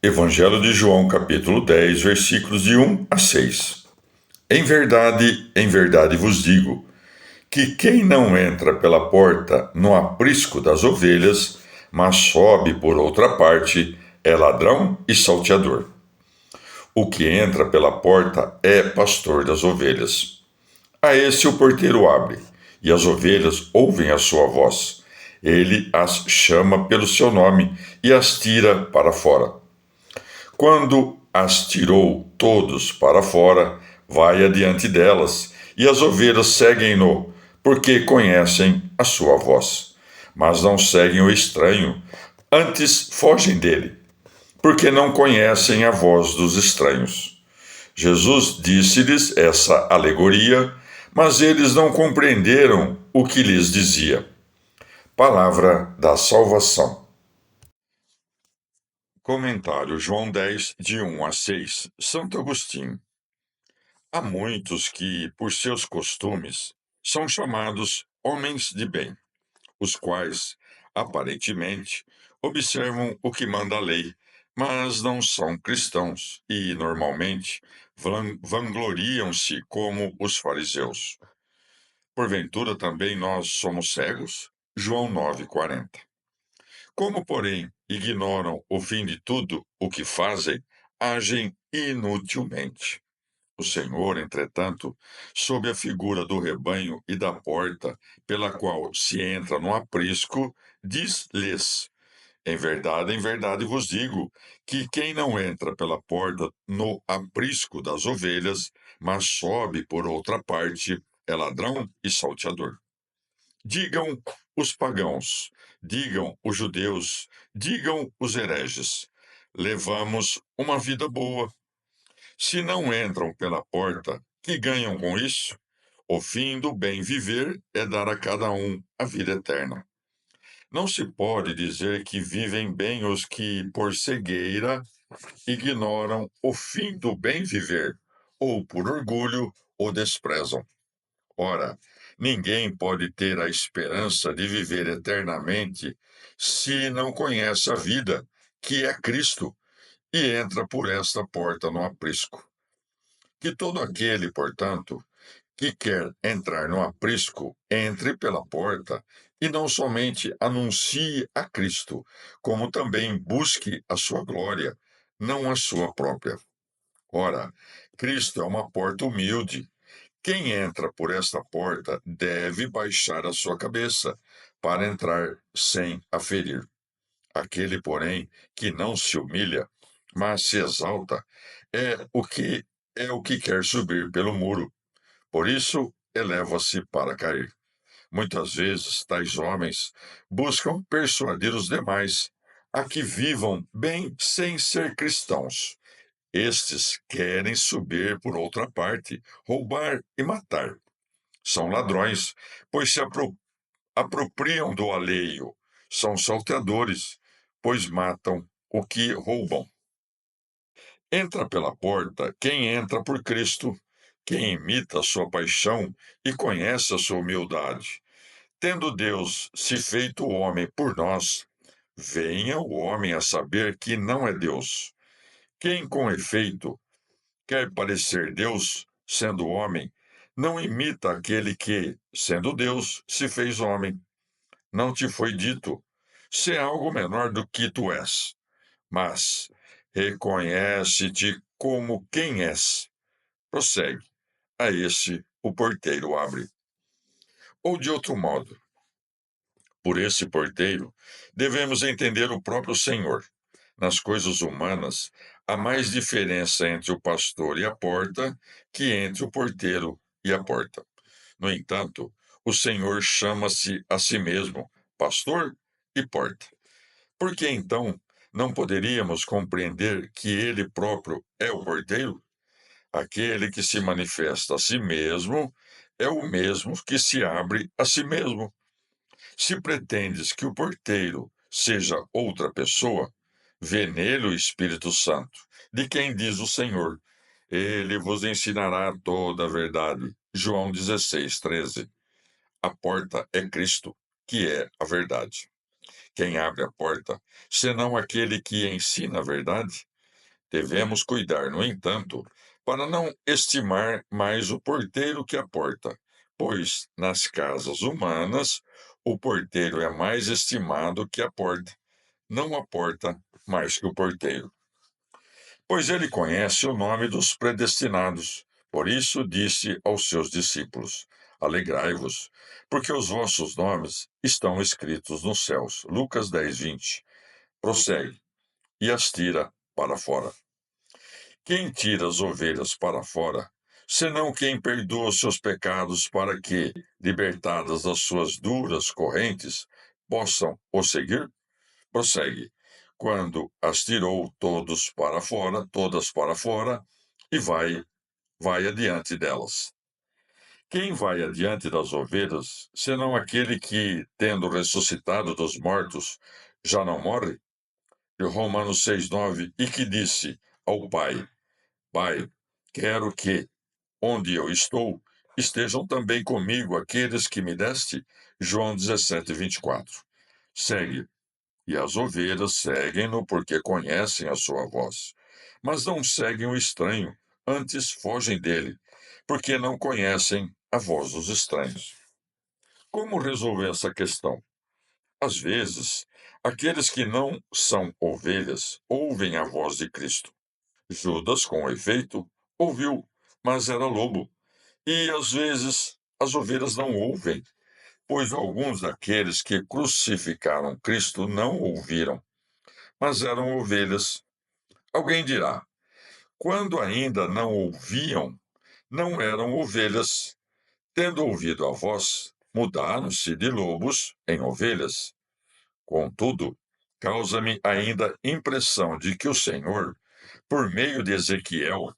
Evangelho de João, capítulo 10, versículos de 1 a 6. Em verdade vos digo, que quem não entra pela porta no aprisco das ovelhas, mas sobe por outra parte, é ladrão e salteador. O que entra pela porta é pastor das ovelhas. A esse o porteiro abre, e as ovelhas ouvem a sua voz. Ele as chama pelo seu nome e as tira para fora. Quando as tirou todos para fora, vai adiante delas, e as ovelhas seguem-no, porque conhecem a sua voz. Mas não seguem o estranho, antes fogem dele, porque não conhecem a voz dos estranhos. Jesus disse-lhes essa alegoria, mas eles não compreenderam o que lhes dizia. Palavra da salvação. Comentário João 10, de 1 a 6. Santo Agostinho. Há muitos que, por seus costumes, são chamados homens de bem, os quais, aparentemente, observam o que manda a lei, mas não são cristãos e, normalmente, vangloriam-se como os fariseus. Porventura também nós somos cegos? João 9:40. Como, porém, ignoram o fim de tudo o que fazem, agem inutilmente. O Senhor, entretanto, sob a figura do rebanho e da porta, pela qual se entra no aprisco, diz-lhes: em verdade vos digo, que quem não entra pela porta no aprisco das ovelhas, mas sobe por outra parte, é ladrão e salteador. Digam os pagãos, digam os judeus, digam os hereges: levamos uma vida boa. Se não entram pela porta, que ganham com isso? O fim do bem viver é dar a cada um a vida eterna. Não se pode dizer que vivem bem os que, por cegueira, ignoram o fim do bem viver, ou por orgulho o desprezam. Ora, ninguém pode ter a esperança de viver eternamente se não conhece a vida, que é Cristo, e entra por esta porta no aprisco. Que todo aquele, portanto, que quer entrar no aprisco, entre pela porta e não somente anuncie a Cristo, como também busque a sua glória, não a sua própria. Ora, Cristo é uma porta humilde. Quem entra por esta porta deve baixar a sua cabeça para entrar sem a ferir. Aquele, porém, que não se humilha, mas se exalta, é o que quer subir pelo muro. Por isso, eleva-se para cair. Muitas vezes, tais homens buscam persuadir os demais a que vivam bem sem ser cristãos. Estes querem subir por outra parte, roubar e matar. São ladrões, pois se apropriam do alheio. São salteadores, pois matam o que roubam. Entra pela porta quem entra por Cristo, quem imita a sua paixão e conhece a sua humildade. Tendo Deus se feito homem por nós, venha o homem a saber que não é Deus. Quem, com efeito, quer parecer Deus, sendo homem, não imita aquele que, sendo Deus, se fez homem. Não te foi dito: "Sê algo menor do que tu és", mas reconhece-te como quem és. Prossegue. A esse o porteiro abre. Ou de outro modo, por esse porteiro, devemos entender o próprio Senhor. Nas coisas humanas, há mais diferença entre o pastor e a porta que entre o porteiro e a porta. No entanto, o Senhor chama-se a si mesmo pastor e porta. Por que então não poderíamos compreender que ele próprio é o porteiro? Aquele que se manifesta a si mesmo é o mesmo que se abre a si mesmo. Se pretendes que o porteiro seja outra pessoa, vê nele o Espírito Santo, de quem diz o Senhor: ele vos ensinará toda a verdade. João 16:13. A porta é Cristo, que é a verdade. Quem abre a porta, senão aquele que ensina a verdade? Devemos cuidar, no entanto, para não estimar mais o porteiro que a porta, pois nas casas humanas o porteiro é mais estimado que a porta, não a porta mais que o porteiro. Pois ele conhece o nome dos predestinados. Por isso disse aos seus discípulos: Alegrai-vos, porque os vossos nomes estão escritos nos céus. Lucas 10, 20. Prossegue, e as tira para fora. Quem tira as ovelhas para fora, senão quem perdoa os seus pecados para que, libertadas das suas duras correntes, possam o seguir? Prossegue. Quando as tirou todas para fora, e vai adiante delas. Quem vai adiante das ovelhas, senão aquele que, tendo ressuscitado dos mortos, já não morre? De Romanos 6:9, e que disse ao Pai: Pai, quero que, onde eu estou, estejam também comigo aqueles que me deste. João 17:24. Segue. E as ovelhas seguem-no porque conhecem a sua voz. Mas não seguem o estranho, antes fogem dele, porque não conhecem a voz dos estranhos. Como resolver essa questão? Às vezes, aqueles que não são ovelhas ouvem a voz de Cristo. Judas, com efeito, ouviu, mas era lobo. E às vezes as ovelhas não ouvem, pois alguns daqueles que crucificaram Cristo não ouviram, mas eram ovelhas. Alguém dirá: quando ainda não ouviam, não eram ovelhas. Tendo ouvido a voz, mudaram-se de lobos em ovelhas. Contudo, causa-me ainda impressão de que o Senhor, por meio de Ezequiel,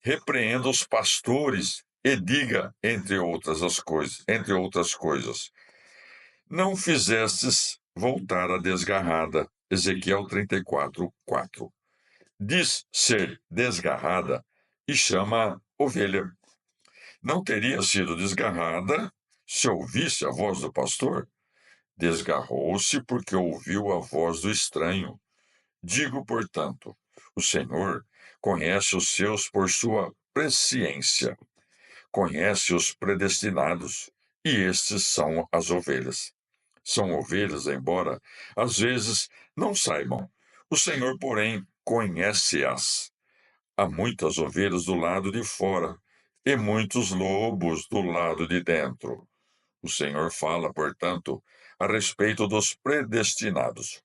repreenda os pastores e diga, entre outras coisas, não fizestes voltar a desgarrada. Ezequiel 34:4. Diz ser desgarrada e chama ovelha. Não teria sido desgarrada se ouvisse a voz do pastor? Desgarrou-se porque ouviu a voz do estranho. Digo, portanto, o Senhor conhece os seus por sua presciência, conhece os predestinados, e estes são as ovelhas. São ovelhas, embora às vezes não saibam. O Senhor, porém, conhece-as. Há muitas ovelhas do lado de fora e muitos lobos do lado de dentro. O Senhor fala, portanto, a respeito dos predestinados.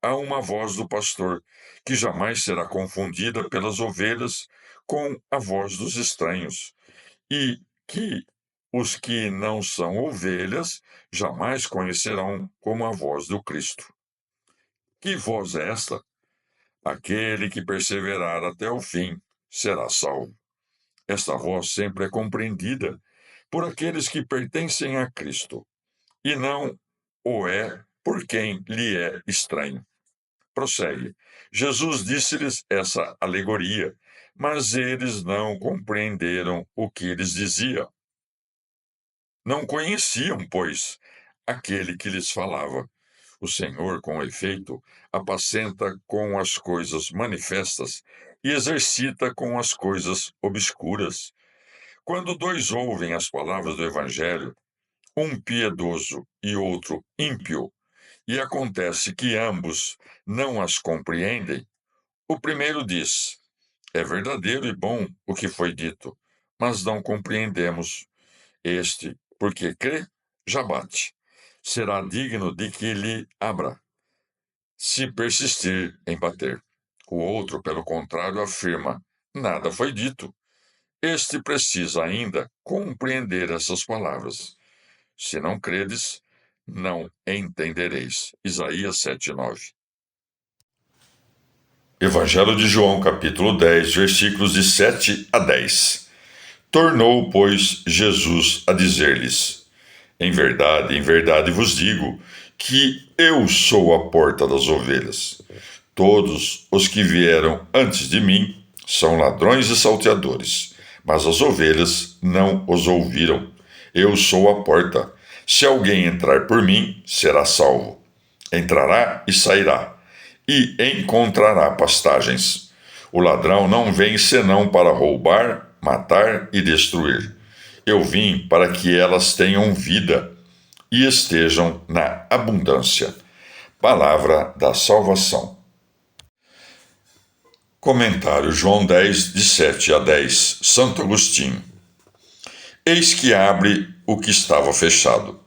Há uma voz do pastor, que jamais será confundida pelas ovelhas com a voz dos estranhos, e que os que não são ovelhas jamais conhecerão como a voz do Cristo. Que voz é esta? Aquele que perseverar até o fim será salvo. Esta voz sempre é compreendida por aqueles que pertencem a Cristo, e não o é por quem lhe é estranho. Prossegue. Jesus disse-lhes essa alegoria, mas eles não compreenderam o que lhes dizia. Não conheciam, pois, aquele que lhes falava. O Senhor, com efeito, apacenta com as coisas manifestas e exercita com as coisas obscuras. Quando dois ouvem as palavras do Evangelho, um piedoso e outro ímpio, e acontece que ambos não as compreendem, o primeiro diz: é verdadeiro e bom o que foi dito, mas não compreendemos. Este, porque crê, já bate. Será digno de que lhe abra, se persistir em bater. O outro, pelo contrário, afirma: nada foi dito. Este precisa ainda compreender essas palavras. Se não credes, não entendereis. Isaías 7:9. Evangelho de João, capítulo 10, versículos de 7 a 10. Tornou, pois, Jesus a dizer-lhes: em verdade vos digo que eu sou a porta das ovelhas. Todos os que vieram antes de mim são ladrões e salteadores, mas as ovelhas não os ouviram. Eu sou a porta. Se alguém entrar por mim, será salvo. Entrará e sairá, e encontrará pastagens. O ladrão não vem senão para roubar, matar e destruir. Eu vim para que elas tenham vida e estejam na abundância. Palavra da salvação. Comentário João 10, de 7 a 10, Santo Agostinho. Eis que abre o que estava fechado.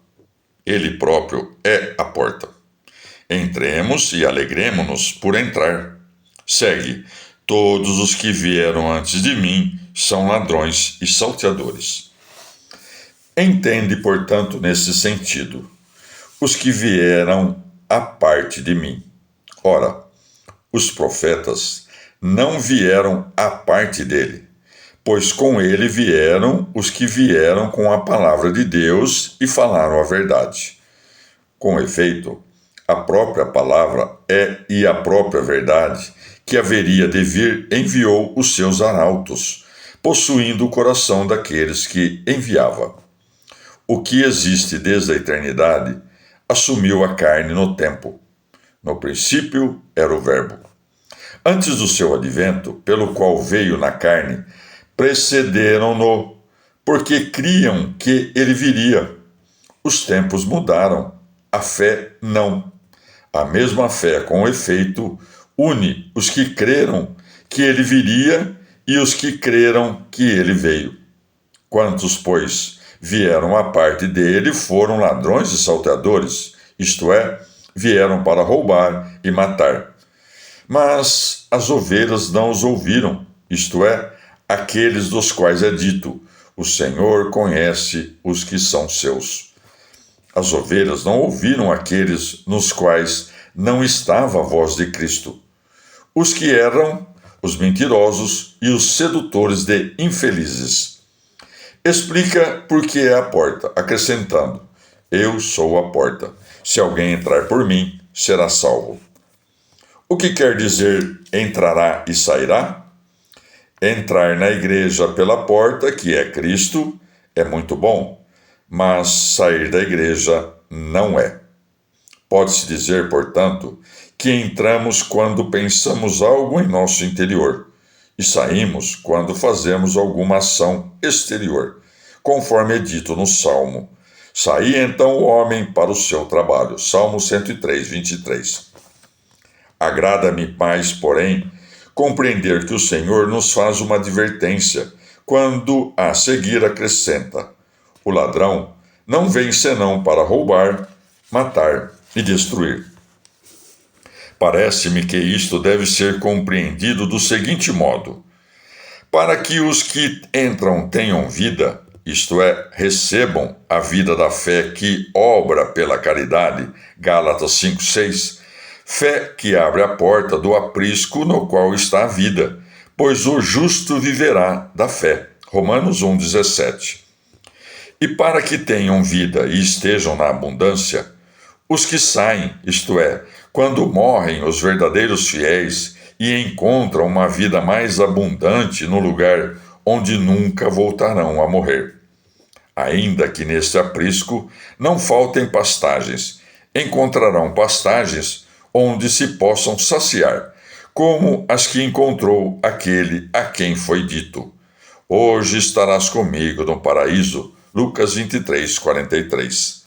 Ele próprio é a porta. Entremos e alegremo-nos por entrar. Segue. Todos os que vieram antes de mim são ladrões e salteadores. Entende, portanto, nesse sentido, os que vieram à parte de mim. Ora, os profetas não vieram à parte dele, pois com ele vieram os que vieram com a palavra de Deus e falaram a verdade. Com efeito, a própria palavra e a própria verdade que haveria de vir enviou os seus arautos, possuindo o coração daqueles que enviava. O que existe desde a eternidade assumiu a carne no tempo. No princípio era o Verbo. Antes do seu advento, pelo qual veio na carne, precederam-no, porque criam que ele viria. Os tempos mudaram, a fé não. A mesma fé, com efeito, une os que creram que ele viria e os que creram que ele veio. Quantos, pois, vieram à parte dele foram ladrões e salteadores, isto é, vieram para roubar e matar. Mas as ovelhas não os ouviram, isto é, aqueles dos quais é dito: o Senhor conhece os que são seus. As ovelhas não ouviram aqueles nos quais não estava a voz de Cristo. Os que eram os mentirosos e os sedutores de infelizes. Explica por que é a porta, acrescentando: eu sou a porta. Se alguém entrar por mim, será salvo. O que quer dizer entrará e sairá? Entrar na igreja pela porta, que é Cristo, é muito bom, mas sair da igreja não é. Pode-se dizer, portanto, que entramos quando pensamos algo em nosso interior e saímos quando fazemos alguma ação exterior, conforme é dito no Salmo. Saí então o homem para o seu trabalho. Salmo 103, 23. Agrada-me mais, porém, compreender que o Senhor nos faz uma advertência, quando a seguir acrescenta: o ladrão não vem senão para roubar, matar e destruir. Parece-me que isto deve ser compreendido do seguinte modo: para que os que entram tenham vida, isto é, recebam a vida da fé que obra pela caridade, Gálatas 5:6, fé que abre a porta do aprisco no qual está a vida, pois o justo viverá da fé, Romanos 1:17. E para que tenham vida e estejam na abundância, os que saem, isto é, quando morrem os verdadeiros fiéis e encontram uma vida mais abundante no lugar onde nunca voltarão a morrer. Ainda que neste aprisco não faltem pastagens, encontrarão pastagens onde se possam saciar, como as que encontrou aquele a quem foi dito: hoje estarás comigo no paraíso. Lucas 23, 43.